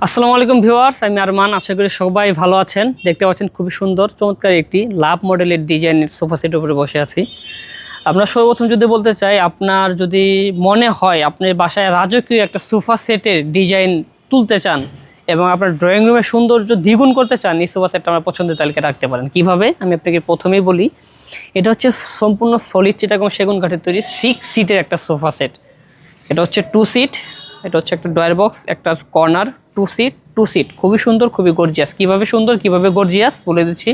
আসসালামু আলাইকুম ভিউয়ার্স, আমি আরমান। আশা করি সবাই ভালো আছেন। দেখতে পাচ্ছেন খুবই সুন্দর চমৎকার একটি লাভ মডেলের ডিজাইনের সোফা সেটের উপরে বসে আছি। আপনার সর্বপ্রথম যদি বলতে চাই, আপনার যদি মনে হয় আপনার বাসায় রাজকীয় একটা সোফা সেটের ডিজাইন তুলতে চান এবং আপনার ড্রয়িং রুমের সৌন্দর্য দ্বিগুণ করতে চান, এই সোফা সেটটা আমার পছন্দের তালিকায় রাখতে পারেন। কিভাবে আমি আপনাকে প্রথমেই বলি, এটা হচ্ছে সম্পূর্ণ সলিড চিটাগং সেগুন কাঠের তৈরি 6 সিটের একটা সোফা সেট। এটা হচ্ছে 2 সিট, এটা হচ্ছে একটা ড্রয়ার বক্স, একটা কর্নার, 2 সিট খুবই সুন্দর, খুবই গর্জিয়াস। কিভাবে সুন্দর, কিভাবে গর্জিয়াস বলে দিচ্ছি।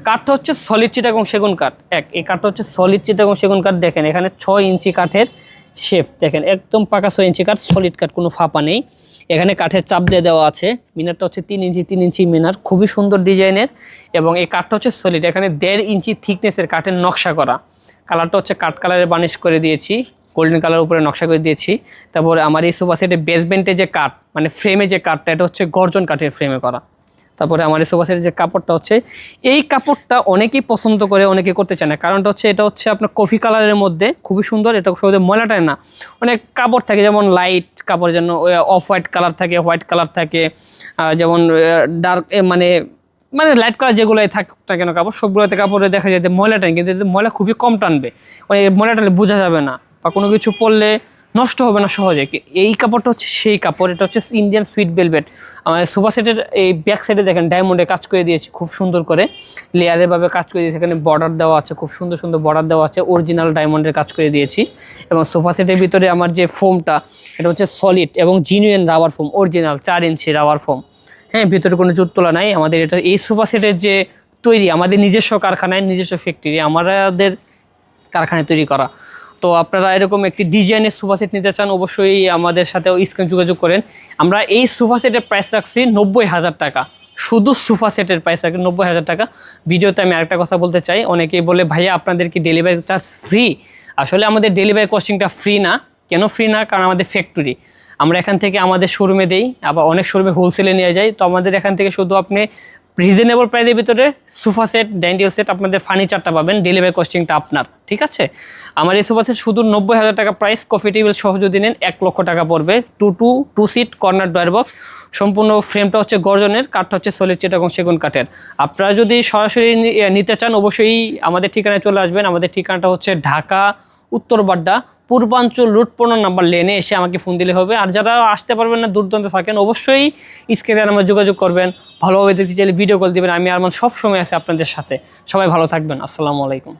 কাঠটা হচ্ছে সলিড চিটাগং সেগুন কাঠ। এই কাঠটা হচ্ছে সলিড চিটাগং সেগুন কাঠ। দেখেন এখানে 6 ইঞ্চি কাঠের শেপ, দেখেন একদম পাকা 6 ইঞ্চি কাঠ, সলিড কাঠ, কোনো ফাঁপা নেই। এখানে কাঠের চাপ দিয়ে দেওয়া আছে। মিনারটা হচ্ছে 3 ইঞ্চি মিনার, খুবই সুন্দর ডিজাইনের। এবং এই কাঠটা হচ্ছে সলিড, এখানে 1.5 ইঞ্চি থিকনেসের কাঠের নকশা করা। কালারটা হচ্ছে কাঠ কালারের বার্নিশ করে দিয়েছি, গোল্ডেন কালার উপরে নকশা করে দিয়েছি। তারপরে আমার এই সোফা সেটের বেসমেন্টে যে কাঠ, মানে ফ্রেমে যে কাঠটা, এটা হচ্ছে গর্জন কাঠের ফ্রেমে করা। তারপরে আমার এই সোফা সেটের যে কাপড়টা হচ্ছে, এই কাপড়টা অনেকেই পছন্দ করে, অনেকেই করতে চায় না। কারণটা হচ্ছে এটা হচ্ছে আপনার কফি কালারের মধ্যে, খুবই সুন্দর। এটা সহজে ময়লাটায় না। অনেক কাপড় থাকে যেমন লাইট কাপড়, যেন অফ হোয়াইট কালার থাকে, হোয়াইট কালার থাকে, যেমন ডার্ক মানে মানে লাইট কালার যেগুলোই থাক না কেন কাপড়, সবগুলোতে কাপড়ে দেখা যায় যে ময়লা টানে, কিন্তু ময়লা খুবই কম টানবে। মানে ময়লা টানলে বোঝা যাবে না বা কোনো কিছু পরলে নষ্ট হবে না সহজে। এই কাপড়টা হচ্ছে সেই কাপড়। এটা হচ্ছে ইন্ডিয়ান সুইট ভেলভেট। আমাদের সোফা সেটের এই ব্যাক সাইডে দেখেন ডায়মন্ডে কাজ করে দিয়েছি, খুব সুন্দর করে লেয়ারের ভাবে কাজ করে দিয়েছি। এখানে বর্ডার দেওয়া আছে, খুব সুন্দর সুন্দর বর্ডার দেওয়া আছে, অরিজিনাল ডায়মন্ডের কাজ করে দিয়েছি। এবং সোফা সেটের ভিতরে আমার যে ফোমটা, এটা হচ্ছে সলিড এবং জিনুইন রাবার ফোম, অরিজিনাল 4 ইঞ্চি রাবার ফোম। হ্যাঁ, ভিতরে কোনো জুট তোলা নাই। আমাদের এটা এই সোফা সেটের যে তৈরি, আমাদের নিজস্ব কারখানায়, নিজস্ব ফ্যাক্টরি, আমাদের কারখানায় তৈরি করা। তো আপনারা এরকম একটি ডিজাইনের সোফা সেট নিতে চান, অবশ্যই আমাদের সাথেও স্ক্রিনে যোগাযোগ করেন। আমরা এই সোফা সেটের প্রাইস রাখছি 90,000 টাকা। শুধু সোফা সেটের প্রাইস রাখি 90,000 টাকা। ভিডিওতে আমি আরেকটা কথা বলতে চাই, অনেকেই বলে ভাইয়া আপনাদের কি ডেলিভারি চার্জ ফ্রি? আসলে আমাদের ডেলিভারি কস্টিংটা ফ্রি না। কেন ফ্রি না? কারণ আমাদের ফ্যাক্টরি, আমরা এখান থেকে আমাদের শোরুমে দেই, আবার অনেক শোরুমে হোলসেলে নিয়ে যাই। তো আমাদের এখান থেকে শুধু আপনি রিজনেবল প্রাইসের ভিতরে সোফা সেট, ডাইনিং সেট, আপনাদের ফার্নিচারটা পাবেন, ডেলিভারি কস্টিংটা আপনার। ঠিক আছে, আমার এই সোফা সেট শুধু 90,000 টাকা প্রাইস। কফি টেবিল সহ যদি নেন 1 লক্ষ টাকা পড়বে। 2 সিট কর্নার ডয়ার বক্স, সম্পূর্ণ ফ্রেমটা হচ্ছে গর্জনের, কাঠটা হচ্ছে সলিড চিটাগং সেগুন কাঠের। আপনারা যদি সরাসরি নিতে চান, অবশ্যই আমাদের ঠিকানায় চলে আসবেন। আমাদের ঠিকানাটা হচ্ছে ঢাকা উত্তর বাড্ডা পূর্বাঞ্চল রুট 15 নাম্বার লেনে এসে আমাকে ফোন দিলে হবে। আর যারা আসতে পারবেন না, দূর দূরান্তে থাকেন, অবশ্যই স্ক্রিনে আমার যোগাযোগ করবেন। ভালোভাবে দেখতে চাইলে ভিডিও কল দিবেন। আমি আরমান সব সময় আছি আপনাদের সাথে। সবাই ভালো থাকবেন। আসসালামু আলাইকুম।